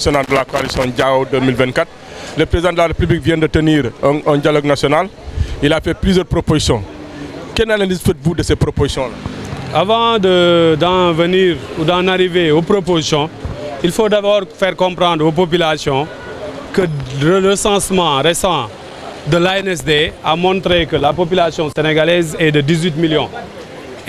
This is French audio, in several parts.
national de la coalition Diao 2024. Le président de la République vient de tenir un dialogue national. Il a fait plusieurs propositions. Quelle analyse faites-vous de ces propositions-là? Avant d'en venir ou d'en arriver aux propositions, il faut d'abord faire comprendre aux populations que le recensement récent de l'ANSD a montré que la population sénégalaise est de 18 millions.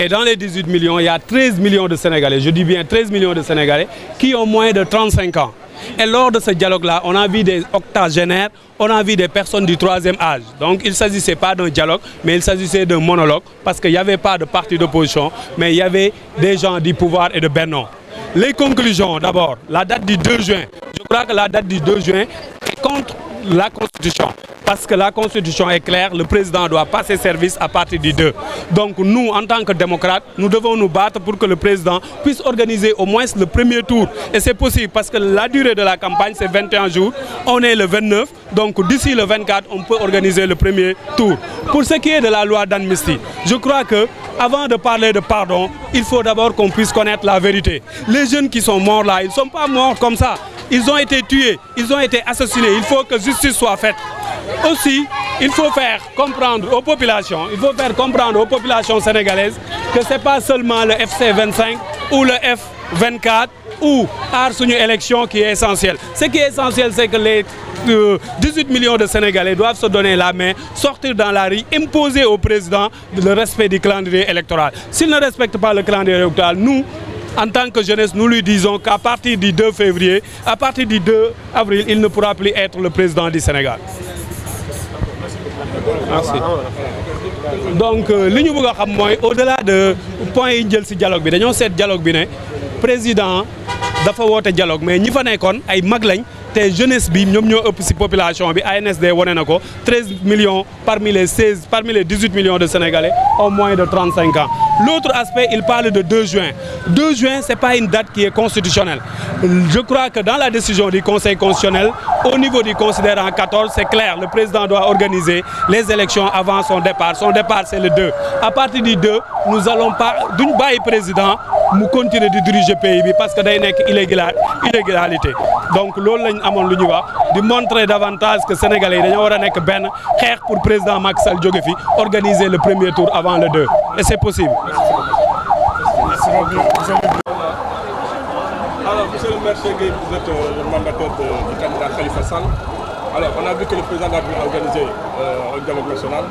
Et dans les 18 millions, il y a 13 millions de Sénégalais, je dis bien 13 millions de Sénégalais, qui ont moins de 35 ans. Et lors de ce dialogue-là, on a vu des octogénaires, on a vu des personnes du troisième âge. Donc il ne s'agissait pas d'un dialogue, mais il s'agissait d'un monologue, parce qu'il n'y avait pas de parti d'opposition, mais il y avait des gens du pouvoir et de Benno. Les conclusions, d'abord, la date du 2 juin. Je crois que la date du 2 juin est contre la Constitution. Parce que la Constitution est claire, le président doit passer service à partir du 2. Donc nous, en tant que démocrates, nous devons nous battre pour que le président puisse organiser au moins le premier tour. Et c'est possible parce que la durée de la campagne, c'est 21 jours. On est le 29, donc d'ici le 24, on peut organiser le premier tour. Pour ce qui est de la loi d'amnistie, je crois que avant de parler de pardon, il faut d'abord qu'on puisse connaître la vérité. Les jeunes qui sont morts là, ils ne sont pas morts comme ça. Ils ont été tués, ils ont été assassinés. Il faut que justice soit faite. Aussi, il faut faire comprendre aux populations sénégalaises que ce n'est pas seulement le FC 25 ou le F24 ou Aar Sunu Élection qui est essentiel. Ce qui est essentiel, c'est que les 18 millions de Sénégalais doivent se donner la main, sortir dans la rue, imposer au président le respect du calendrier électoral. S'il ne respecte pas le calendrier électoral, nous, en tant que jeunesse, nous lui disons qu'à partir du 2 février, à partir du 2 avril, il ne pourra plus être le président du Sénégal. Merci. Donc, li ñu bëgg a xam mooy au-delà de point yi jël ci dialogue bi dañoo seet dialogue bi ne président dafa woote dialogue mais ñi fa nekkoon ay mag lañ te jeunesse bi ñoom ñoo ëpp ci population bi ANSD wane na ko 13 millions parmi les 18 millions de Sénégalais ont moins de 35 ans. L'autre aspect, il parle de 2 juin. 2 juin, ce n'est pas une date qui est constitutionnelle. Je crois que dans la décision du Conseil constitutionnel, au niveau du considérant 14, c'est clair, le président doit organiser les élections avant son départ. Son départ, c'est le 2. À partir du 2, nous n'allons pas, d'une baille président, nous continuer de diriger le pays parce que day nekk illégalité. Donc, de montrer davantage que les Sénégalais doivent pour président Macky Sall Diogefi organiser le premier tour avant le 2. Et c'est possible. Alors, monsieur le maire Chegué, vous êtes le mandataire du candidat Khalifa Sall. Alors, on a vu que le président a organisé un dialogue national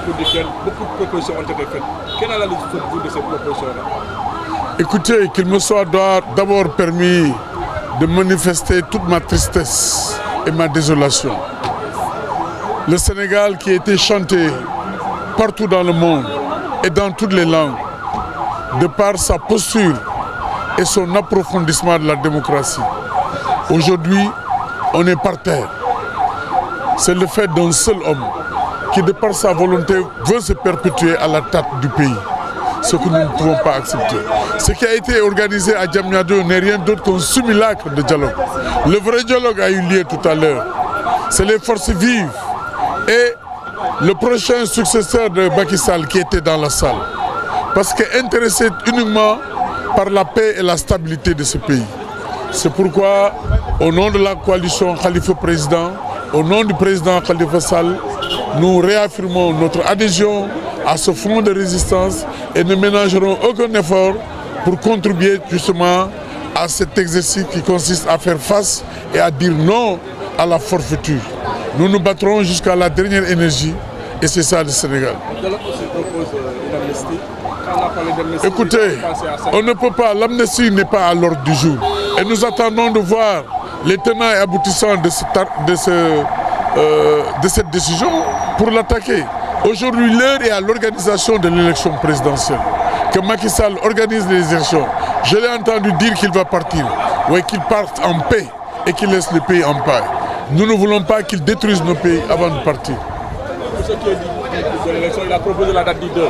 pour lequel beaucoup de propositions ont été faites. Quelle analyse faites-vous de ces propositions-là? Écoutez, qu'il me soit d'abord permis de manifester toute ma tristesse et ma désolation. Le Sénégal qui a été chanté partout dans le monde et dans toutes les langues, de par sa posture et son approfondissement de la démocratie. Aujourd'hui, on est par terre. C'est le fait d'un seul homme qui, de par sa volonté, veut se perpétuer à la tête du pays. Ce que nous ne pouvons pas accepter. Ce qui a été organisé à Diamniadio n'est rien d'autre qu'un simulacre de dialogue. Le vrai dialogue a eu lieu tout à l'heure. C'est les forces vives et le prochain successeur de Macky Sall qui était dans la salle. Parce qu'intéressé uniquement par la paix et la stabilité de ce pays. C'est pourquoi, au nom de la coalition Khalifa Président, au nom du président Khalifa Sall, nous réaffirmons notre adhésion à ce front de résistance et ne ménagerons aucun effort pour contribuer justement à cet exercice qui consiste à faire face et à dire non à la forfaiture. Nous nous battrons jusqu'à la dernière énergie et c'est ça le Sénégal. Écoutez, on ne peut pas, l'amnistie n'est pas à l'ordre du jour. Et nous attendons de voir les tenants et aboutissants de cette décision pour l'attaquer. Aujourd'hui, l'heure est à l'organisation de l'élection présidentielle. Que Macky Sall organise les élections. Je l'ai entendu dire qu'il va partir. Oui, qu'il parte en paix et qu'il laisse le pays en paix. Nous ne voulons pas qu'il détruise nos pays avant de partir. Pour ce qui est de l'élection, il a proposé la date du 2.